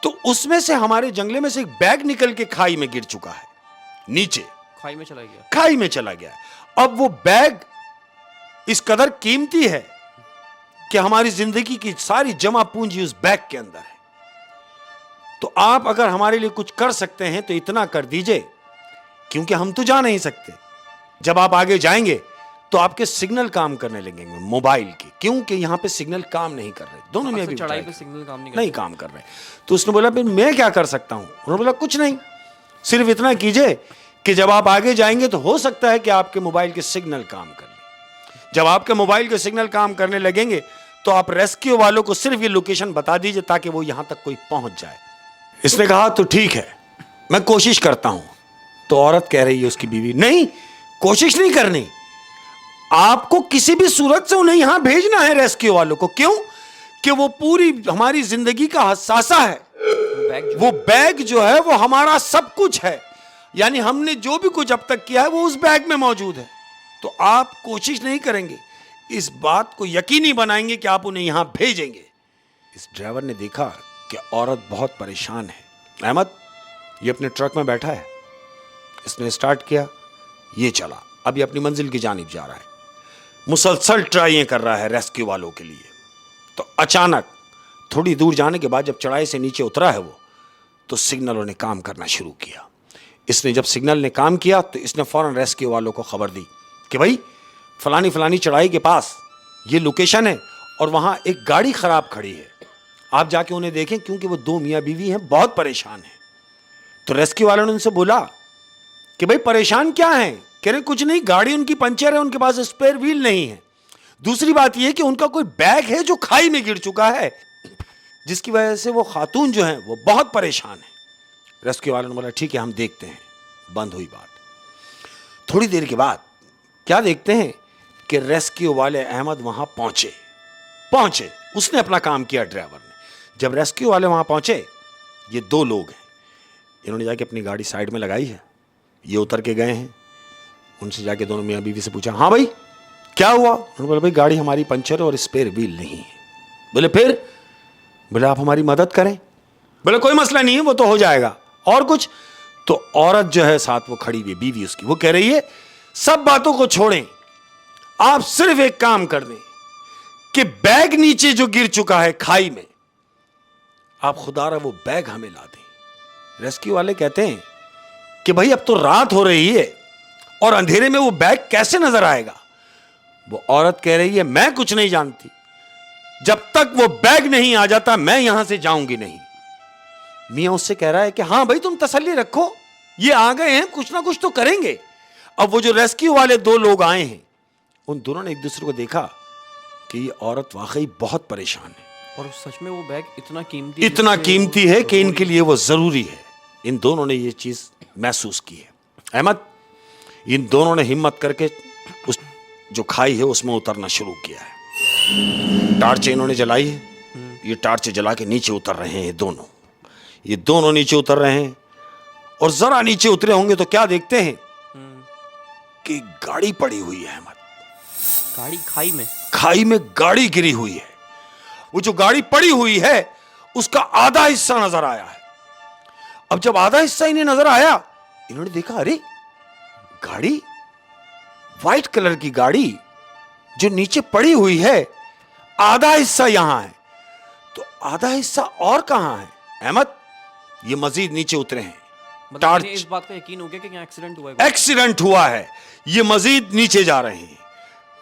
तो उसमें से हमारे जंगले में से एक बैग निकल के खाई में गिर चुका है, नीचे खाई में चला गया। खाई में चला गया। अब वो बैग इस कदर कीमती है कि हमारी जिंदगी की सारी जमा पूंजी उस बैग के अंदर है, तो आप अगर हमारे लिए कुछ कर सकते हैं तो इतना कर दीजिए, क्योंकि हम तो जा नहीं सकते। जब आप आगे जाएंगे तो आपके सिग्नल काम करने लगेंगे मोबाइल के, क्योंकि यहां पे सिग्नल काम नहीं कर रहे, दोनों में अक्सर भी चढ़ाई पे सिग्नल काम नहीं काम कर रहे। तो उसने बोला फिर मैं क्या कर सकता हूं? उन्होंने बोला कुछ नहीं, सिर्फ इतना कीजिए कि जब आप आगे जाएंगे तो हो सकता है कि आपके मोबाइल के सिग्नल काम कर लें। जब आपके मोबाइल के सिग्नल काम करने लगेंगे तो आप रेस्क्यू वालों को सिर्फ ये लोकेशन बता दीजिए ताकि वो यहां तक कोई पहुंच जाए। इसने कहा तो ठीक है, मैं कोशिश करता हूं। तो औरत कह रही है, उसकी बीवी, नहीं कोशिश नहीं करनी, आपको किसी भी सूरत से उन्हें यहां भेजना है रेस्क्यू वालों को। क्यों? कि वो पूरी हमारी जिंदगी का हसासा है, वो बैग जो है वो हमारा सब कुछ है, यानी हमने जो भी कुछ अब तक किया है वो उस बैग में मौजूद है। तो आप कोशिश नहीं करेंगे, इस बात को यकीनी बनाएंगे कि आप उन्हें यहां भेजेंगे। इस ड्राइवर ने देखा कि औरत बहुत परेशान है। अहमद ये अपने ट्रक में बैठा है, इसने स्टार्ट किया, ये चला, अब ये अपनी मंजिल की जानिब जा रहा है, मुसलसल ट्राई कर रहा है रेस्क्यू वालों के लिए। तो अचानक थोड़ी दूर जाने के बाद जब चढ़ाई से नीचे उतरा है वो, तो सिग्नलों ने काम करना शुरू किया। इसने जब सिग्नल ने काम किया तो इसने फौरन रेस्क्यू वालों को खबर दी कि भाई फलानी फलानी चढ़ाई के पास ये लोकेशन है और वहां एक गाड़ी खराब खड़ी है, आप जाके उन्हें देखें, क्योंकि वो 2 मियाँ बीवी हैं, बहुत परेशान हैं। तो रेस्क्यू वालों ने उनसे बोला कि भाई परेशान क्या हैं? कह रहे कुछ नहीं, गाड़ी उनकी पंचर है, उनके पास स्पेयर व्हील नहीं है। दूसरी बात यह कि उनका कोई बैग है जो खाई में गिर चुका है, जिसकी वजह से वो खातून जो है वो बहुत परेशान है। रेस्क्यू वालों ने बोला ठीक है हम देखते हैं। बंद हुई बात। थोड़ी देर के बाद क्या देखते हैं कि रेस्क्यू वाले अहमद वहां पहुंचे, उसने अपना काम किया ड्राइवर ने। जब रेस्क्यू वाले वहां पहुंचे, ये 2 लोग हैं, इन्होंने जाके अपनी गाड़ी साइड में लगाई है, ये उतर के गए हैं, उनसे जाके दोनों मियाँ बीवी से पूछा, हाँ भाई क्या हुआ? उन्होंने बोला भाई गाड़ी हमारी पंचर है और स्पेयर व्हील नहीं है। बोले फिर? बोले आप हमारी मदद करें। बोले कोई मसला नहीं है, वो तो हो जाएगा। और कुछ? तो औरत जो है साथ वो खड़ी हुई बीवी उसकी, वो कह रही है सब बातों को छोड़ें, आप सिर्फ एक काम कर दें कि बैग नीचे जो गिर चुका है खाई में, आप खुदारा वो बैग हमें ला दें। रेस्क्यू वाले कहते हैं कि भाई अब तो रात हो रही है और अंधेरे में वो बैग कैसे नजर आएगा? वो औरत कह रही है मैं कुछ नहीं जानती, जब तक वो बैग नहीं आ जाता मैं यहां से जाऊंगी नहीं। मियां उससे कह रहा है कि हां भाई तुम तसल्ली रखो, ये आ गए हैं, कुछ ना कुछ तो करेंगे। अब वो जो रेस्क्यू वाले दो लोग आए हैं, उन दोनों ने एक दूसरे को देखा कि ये औरत वाकई बहुत परेशान है, और सच में वो बैग इतना कीमती है कि इनके लिए वो जरूरी है। इन दोनों ने ये चीज महसूस की है। अहमद, इन दोनों ने हिम्मत करके उस जो खाई है उसमें उतरना शुरू किया है। टार्च इन्होंने जलाई है, ये टार्च जला के नीचे उतर रहे हैं दोनों। ये दोनों नीचे उतर रहे हैं, और जरा नीचे उतरे होंगे तो क्या देखते हैं कि गाड़ी पड़ी हुई है। अहमद, गाड़ी खाई में गाड़ी गिरी हुई है। वो जो गाड़ी पड़ी हुई है उसका आधा हिस्सा नजर आया है। अब जब आधा हिस्सा इन्हें नजर आया, इन्होंने देखा अरे गाड़ी, व्हाइट कलर की गाड़ी जो नीचे पड़ी हुई है, आधा हिस्सा यहां है, तो आधा हिस्सा और कहां है। अहमद, ये मजीद नीचे उतरे हैं। मतलब इस बात का यकीन हो गया कि यहाँ एक्सीडेंट हुआ है। एक्सीडेंट हुआ है। ये मजीद नीचे जा रहे हैं।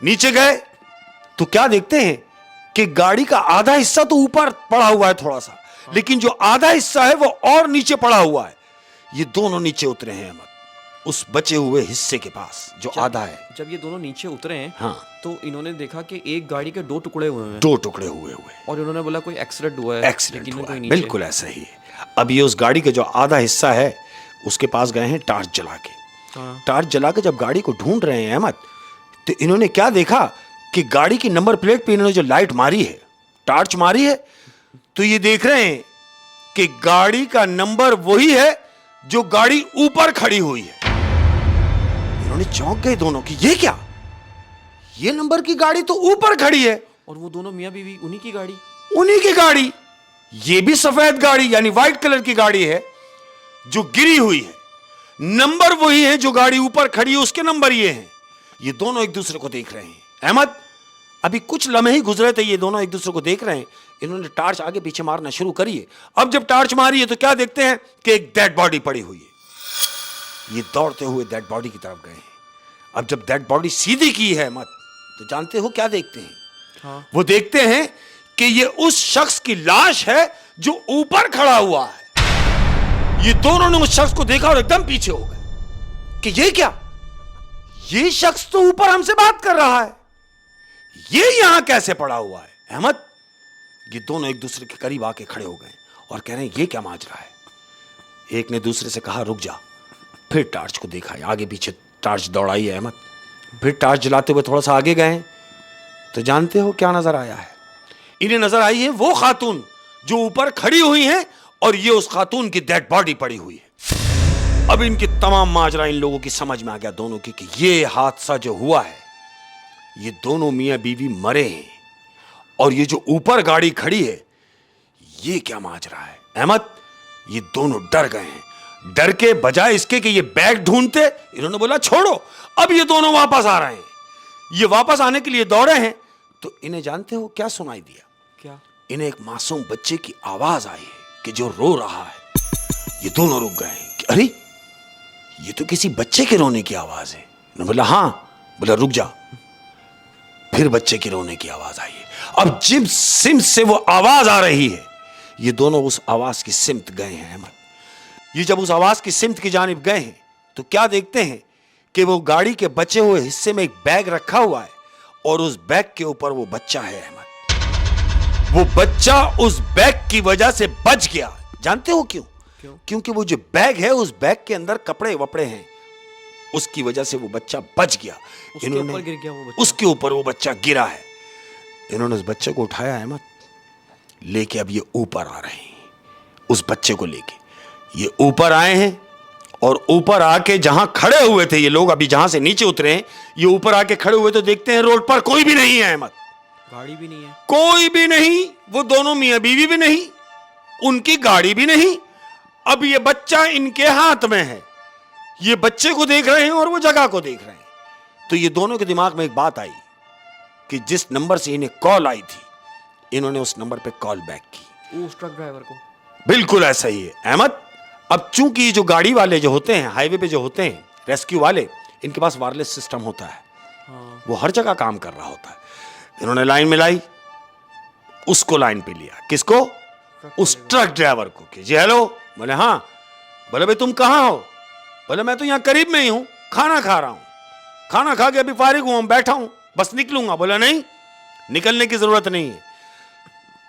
नीचे गए तो क्या देखते हैं कि गाड़ी का आधा हिस्सा तो ऊपर पड़ा हुआ है थोड़ा सा, लेकिन जो आधा हिस्सा है वो और नीचे पड़ा हुआ है। ये दोनों नीचे उतरे हैं अहमद, उस बचे हुए हिस्से के पास जो आधा है। जब ये दोनों नीचे उतरे हैं, हाँ, तो इन्होंने देखा कि एक गाड़ी के दो टुकड़े हुए हैं। दो टुकड़े हुए और इन्होंने बोला कोई एक्सीडेंट हुआ है। एक्सीडेंट हुआ है। बिल्कुल ऐसा ही है। अब ये उस गाड़ी का जो आधा हिस्सा है उसके पास गए हैं टार्च जला के। टार्च जला के जब गाड़ी को ढूंढ रहे हैं अहमद, तो इन्होंने क्या देखा कि गाड़ी की नंबर प्लेट पे इन्होंने जो लाइट मारी है, टार्च मारी है, तो ये देख रहे हैं कि गाड़ी का नंबर वही है जो गाड़ी ऊपर खड़ी हुई है। इन्होंने चौंक गए दोनों कि ये क्या, ये नंबर की गाड़ी तो ऊपर खड़ी है, और वो दोनों मियां बीवी उन्हीं की गाड़ी, ये भी सफेद गाड़ी यानी व्हाइट कलर की गाड़ी है जो गिरी हुई है। नंबर वही है जो गाड़ी ऊपर खड़ी है, उसके नंबर ये हैं। ये दोनों एक दूसरे को देख रहे हैं। अहमद, अभी कुछ लम्हे ही गुजरे थे, ये दोनों एक दूसरे को देख रहे हैं। इन्होंने टार्च आगे पीछे मारना शुरू करी है। अब जब टार्च मारी है तो क्या देखते हैं कि एक डेड बॉडी पड़ी हुई है। ये दौड़ते हुए डेड बॉडी की तरफ गए हैं। अब जब डेड बॉडी सीधी की है अहमद, तो जानते हो क्या देखते हैं? हाँ। वो देखते हैं कि ये उस शख्स की लाश है जो ऊपर खड़ा हुआ है। ये दोनों ने उस शख्स को देखा और एकदम पीछे हो गए कि ये क्या, ये शख्स तो ऊपर हमसे बात कर रहा है, ये यहां कैसे पड़ा हुआ है। अहमद, ये दोनों एक दूसरे के करीब आके खड़े हो गए और कह रहे हैं ये क्या माजरा है। एक ने दूसरे से कहा रुक जा। फिर टार्च को देखा है, आगे पीछे टार्च दौड़ाई है अहमद। फिर टार्च जलाते हुए थोड़ा सा आगे गए तो जानते हो क्या नजर आया है? इन्हें नजर आई है वो खातून जो ऊपर खड़ी हुई है, और ये उस खातून की डेड बॉडी पड़ी हुई है। अब इनकी तमाम माजरा इन लोगों की समझ में आ गया दोनों की कि ये हादसा जो हुआ है, ये दोनों मियां बीवी मरे हैं, और ये जो ऊपर गाड़ी खड़ी है ये क्या माजरा है। अहमद, ये दोनों डर गए हैं। डर के बजाय इसके कि ये बैग ढूंढते, इन्होंने बोला छोड़ो। अब ये दोनों वापस आ रहे हैं। ये वापस आने के लिए दौड़े हैं तो इन्हें जानते हो क्या सुनाई दिया? क्या? इन्हें एक मासूम बच्चे की आवाज आई है कि जो रो रहा है। ये दोनों रुक गए कि अरे ये तो किसी बच्चे के रोने की आवाज है। उन्होंने बोला हाँ। बोला रुक जा। फिर बच्चे की रोने की आवाज आई है। अब जिस सिमत से वो आवाज आ रही है, ये दोनों उस आवाज की सिमत गए हैं अहमद। ये जब उस आवाज की सिमत की जानिब गए हैं तो क्या देखते हैं कि वो गाड़ी के बचे हुए हिस्से में एक बैग रखा हुआ है, और उस बैग के ऊपर वो बच्चा है अहमद। वो बच्चा उस बैग की वजह से बच गया। जानते हो क्यों? क्योंकि वो जो बैग है, उस बैग के अंदर कपड़े वपड़े हैं, उसकी वजह से वो बच्चा बच गया। इन्होंने ऊपर गिर गया वो बच्चा। उसके ऊपर वो बच्चा गिरा है। इन्होंने उस बच्चे को उठाया अहमद, लेके अब ये ऊपर आ रहे हैं। उस बच्चे को लेके ये ऊपर आए हैं, और ऊपर आके जहां खड़े हुए थे ये लोग, अभी जहां से नीचे उतरे हैं, ये ऊपर आके खड़े हुए तो देखते हैं रोड पर कोई भी नहीं है अहमद। गाड़ी भी नहीं है, कोई भी नहीं। वो दोनों मियां बीवी भी नहीं, उनकी गाड़ी भी नहीं। अब ये बच्चा इनके हाथ में है। ये बच्चे को देख रहे हैं और वो जगह को देख रहे हैं। तो ये दोनों के दिमाग में एक बात आई कि जिस नंबर से इन्हें कॉल आई थी, इन्होंने उस नंबर पे कॉल बैक की। उस ट्रक ड्राइवर को। बिल्कुल ऐसा ही है अहमद। अब चूंकि जो गाड़ी वाले जो होते हैं, हाईवे पे जो होते हैं रेस्क्यू वाले, इनके पास वायरलेस सिस्टम होता है। हाँ। वो हर जगह काम कर रहा होता है। इन्होंने लाइन मिलाई, उसको लाइन पे लिया। किसको? उस ट्रक ड्राइवर को कि जी हेलो। बोले हाँ। बोले भाई तुम कहां हो? बोले मैं तो यहाँ करीब में ही हूं, खाना खा रहा हूं, खाना खा के अभी फारिग हुआ हूं, बैठा हूं, बस निकलूंगा। बोला नहीं, निकलने की जरूरत नहीं है,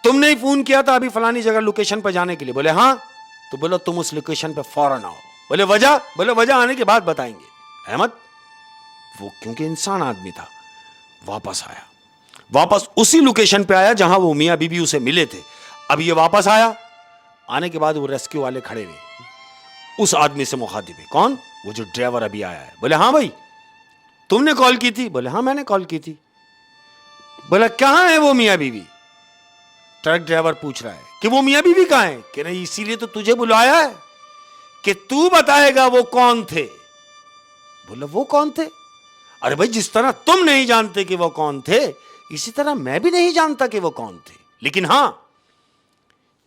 तुमने ही फोन किया था अभी फलानी जगह लोकेशन पर जाने के लिए। बोले हाँ, तो बोलो तुम उस लोकेशन पे फौरन आओ। बोले वजह? बोले वजह आने के बाद बताएंगे। अहमद वो क्योंकि इंसान आदमी था, वापस आया, वापस उसी लोकेशन पे आया जहां वो मियां बीबी उसे मिले थे। अब ये वापस आया, आने के बाद वो रेस्क्यू वाले खड़े हुए उस आदमी से मुखातिब है। कौन? वो जो ड्राइवर अभी आया है। बोले हाँ भाई, तुमने कॉल की थी? बोले हाँ मैंने कॉल की थी। बोला कहां है वो मियां बीवी? ट्रक ड्राइवर पूछ रहा है कि वो मियां बीवी कहां है? कि नहीं, इसीलिए तो तुझे बुलाया है कि तू बताएगा वो कौन थे। बोला वो कौन थे? अरे भाई, जिस तरह तुम नहीं जानते कि वो कौन थे, इसी तरह मैं भी नहीं जानता कि वो कौन थे। लेकिन हां,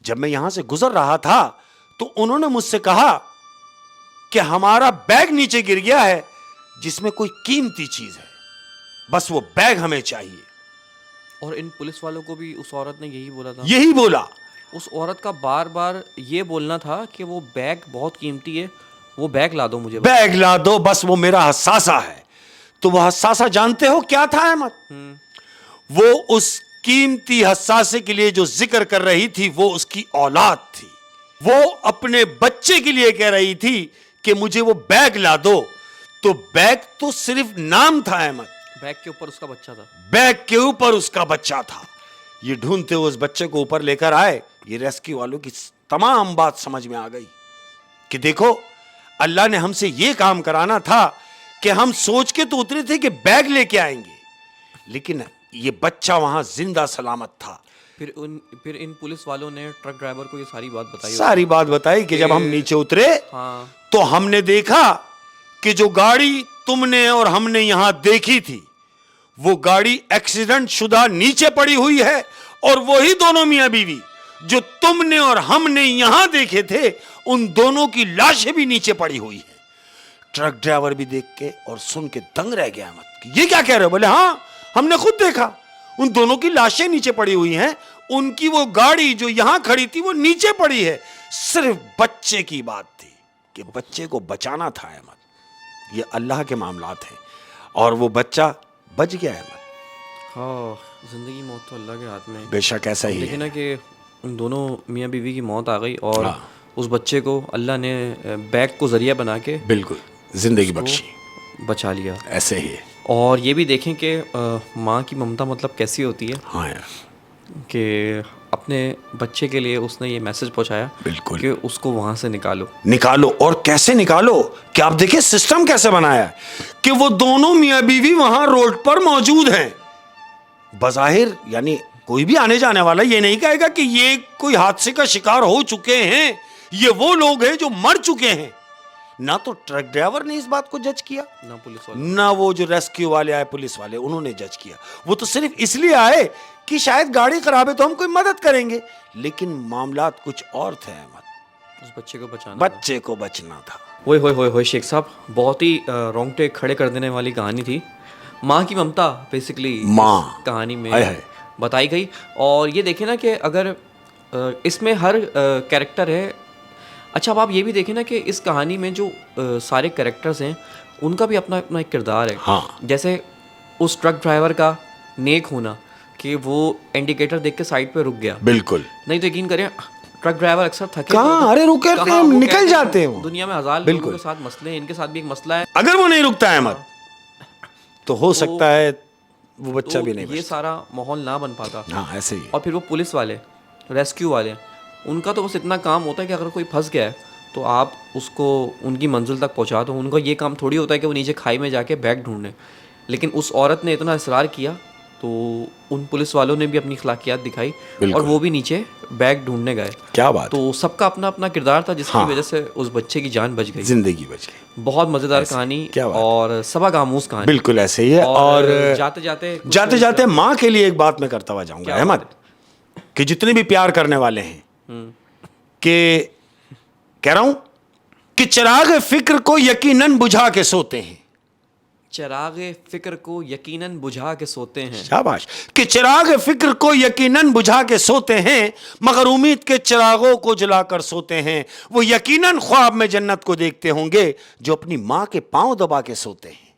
जब मैं यहां से गुजर रहा था तो उन्होंने मुझसे कहा कि हमारा बैग नीचे गिर गया है जिसमें कोई कीमती चीज है, बस वो बैग हमें चाहिए। और इन पुलिस वालों को भी उस औरत ने यही बोला था? यही बोला। उस औरत का बार बार ये बोलना था कि वो बैग बहुत कीमती है, वो बैग ला दो मुझे, बैग ला दो, बस वो मेरा हसासा है। तो वो हसासा जानते हो क्या था अहमद? वो उस कीमती हसासे के लिए जो जिक्र कर रही थी वो उसकी औलाद थी। वो अपने बच्चे के लिए कह रही थी कि मुझे वो बैग ला दो। तो बैग तो सिर्फ नाम था अहमद, बैग के ऊपर उसका बच्चा था। बैग के ऊपर उसका बच्चा था। ये ढूंढते हुए उस बच्चे को ऊपर लेकर आए। ये रेस्क्यू वालों की तमाम बात समझ में आ गई कि देखो, अल्लाह ने हमसे ये काम कराना था कि हम सोच के तो उतरे थे कि बैग लेके आएंगे, लेकिन ये बच्चा वहां जिंदा सलामत था। फिर इन पुलिस वालों ने ट्रक ड्राइवर को ये सारी बात बताई। सारी बात बताई कि जब हम नीचे उतरे तो हमने देखा कि जो गाड़ी तुमने और हमने यहां देखी थी वो गाड़ी एक्सीडेंट शुदा नीचे पड़ी हुई है, और वही दोनों मियां बीवी जो तुमने और हमने यहां देखे थे, उन दोनों की लाशें भी नीचे पड़ी हुई है। ट्रक ड्राइवर भी देख के और सुन के दंग रह गया अहमद, ये क्या कह रहे हो? बोले हाँ, हमने खुद देखा, उन दोनों की लाशें नीचे पड़ी हुई हैं, उनकी वो गाड़ी जो यहां खड़ी थी वो नीचे पड़ी है। सिर्फ बच्चे की बात थी कि बच्चे को बचाना था अहमद। ये अल्लाह के मामलात हैं, और वो बच्चा बच गया अहमद। हाँ, जिंदगी मौत तो अल्लाह के हाथ में है। बेशक ऐसा ही देखिए है ना कि उन दोनों मियाँ बीवी की मौत आ गई, और उस बच्चे को अल्लाह ने बैग को जरिया बना के बिल्कुल जिंदगी बख्शी, बचा लिया। ऐसे ही है। और ये भी देखें कि माँ की ममता मतलब कैसी होती है। हाँ यार, कि अपने बच्चे के लिए उसने ये मैसेज पहुंचाया बिल्कुल कि उसको वहाँ से निकालो। और कैसे निकालो कि आप देखिए सिस्टम कैसे बनाया है कि वो दोनों मियाँ बीवी वहां रोड पर मौजूद हैं। बज़ाहिर यानी कोई भी आने जाने वाला ये नहीं कहेगा कि ये कोई हादसे का शिकार हो चुके हैं, ये वो लोग हैं जो मर चुके हैं। ना तो ट्रक ड्राइवर ने इस बात को जज किया, ना पुलिस वाले, ना वो जो रेस्क्यू वाले आए पुलिस वाले, उन्होंने जज किया। वो तो सिर्फ इसलिए आए कि शायद गाड़ी खराब है तो हम कोई मदद करेंगे, लेकिन मामलात कुछ और थे अहमद। उस बच्चे को बचाना, बच्चे को बचना था। ओए होए होए होए शेख साहब, बहुत ही रोंगटे खड़े कर देने वाली कहानी थी। माँ की ममता बेसिकली माँ कहानी में है बताई गई। और ये देखें ना कि अगर इसमें हर कैरेक्टर है। अच्छा, अब आप ये भी देखें ना कि इस कहानी में जो सारे कैरेक्टर्स हैं उनका भी अपना अपना एक किरदार है। हाँ। जैसे उस ट्रक ड्राइवर का नेक होना कि वो इंडिकेटर देख के साइड पे रुक गया। बिल्कुल, नहीं तो यकीन करें, ट्रक ड्राइवर अक्सर थके कहाँ, अरे रुके थे, निकल जाते हैं। दुनिया में हजार लोगों के साथ मसले हैं, इनके साथ भी एक मसला है। अगर वो नहीं रुकता है अहमद तो हो सकता है वो बच्चा तो भी नहीं ये सारा माहौल ना बन पाता। हाँ, ऐसे ही। और फिर वो पुलिस वाले, रेस्क्यू वाले, उनका तो बस इतना काम होता है कि अगर कोई फंस गया है तो आप उसको उनकी मंजिल तक पहुंचा दो। उनका ये काम थोड़ी होता है कि वो नीचे खाई में जाके बैग ढूंढें। लेकिन उस औरत ने इतना इसरार किया तो उन पुलिस वालों ने भी अपनी खिलाकियात दिखाई और वो भी नीचे बैग ढूंढने गए। क्या बात। तो सबका अपना अपना किरदार था जिसकी वजह से उस बच्चे की जान बच गई, जिंदगी बच गई। बहुत मज़ेदार कहानी और सबक आमूज कहानी। बिल्कुल ऐसे ही है। और जाते जाते माँ के लिए एक बात मैं करता हुआ जाऊंगा अहमद, कि जितने भी प्यार करने वाले हैं, कि कह रहा हूं कि चिराग फिक्र को यकीनन बुझा के सोते हैं, चिरागे फिक्र को यकीनन बुझा के सोते हैं। शाबाश। कि चिराग फिक्र को यकीनन बुझा के सोते हैं, मगर उम्मीद के चिरागों को जलाकर सोते हैं। वो यकीनन ख्वाब में जन्नत को देखते होंगे जो अपनी माँ के पांव दबा के सोते हैं।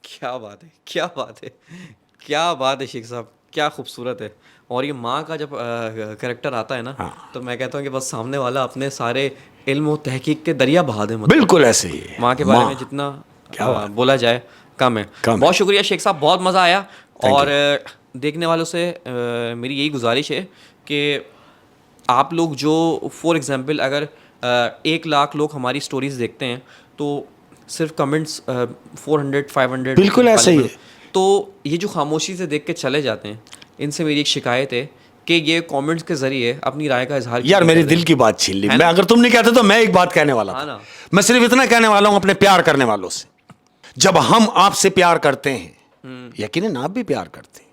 क्या बात है, क्या बात है, क्या बात है शेख साहब, क्या खूबसूरत है। और ये माँ का जब कैरेक्टर आता है ना, तो मैं कहता हूँ कि बस सामने वाला अपने सारे इल्म और तहकीक के दरिया बहा दे। मतलब बिल्कुल ऐसे ही है। माँ के बारे में जितना बोला जाए कम है। बहुत शुक्रिया शेख साहब, बहुत मज़ा आया। और देखने वालों से मेरी यही गुजारिश है कि आप लोग जो फॉर एग्जांपल अगर 1 लाख लोग हमारी स्टोरीज देखते हैं तो सिर्फ कमेंट्स 400-500 बिल्कुल ऐसे ही है। तो ये जो खामोशी से देख के चले जाते हैं, इनसे मेरी एक शिकायत है कि ये कमेंट्स के जरिए अपनी राय का इजहार यार मेरे दिल की बात छीन ली। मैं अगर तुम नहीं कहते तो मैं एक बात कहने वाला था। मैं सिर्फ इतना कहने वाला हूं अपने प्यार करने वालों से, जब हम आपसे प्यार करते हैं, यकीनन आप भी प्यार करते हैं,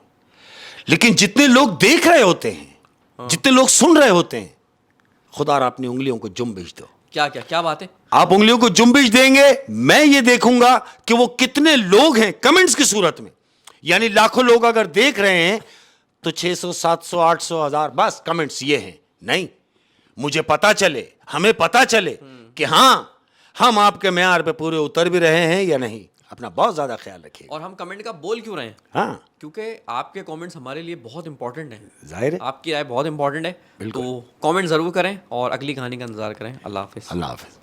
लेकिन जितने लोग देख रहे होते हैं, जितने लोग सुन रहे होते हैं, खुदा अपनी उंगलियों को जुम्बिश दो। क्या क्या क्या बात है। आप उंगलियों को जुम्बिश देंगे, मैं ये देखूंगा कि वो कितने लोग हैं कमेंट्स की सूरत में। यानी लाखों लोग अगर देख रहे हैं तो 600, 700, 800, 1000 बस कमेंट्स ये हैं। नहीं, मुझे पता चले, हमें पता चले कि हां हम आपके मेयार पे पूरे उतर भी रहे हैं या नहीं। अपना बहुत ज्यादा ख्याल रखिए। और हम कमेंट का बोल क्यों रहे हैं? हाँ, क्योंकि आपके कमेंट्स हमारे लिए बहुत इंपॉर्टेंट हैं। जाहिर है, आपकी राय बहुत इंपॉर्टेंट है। तो कमेंट जरूर करें और अगली कहानी का इंतजार करें। अल्लाह हाफिज़। अल्लाह हाफिज।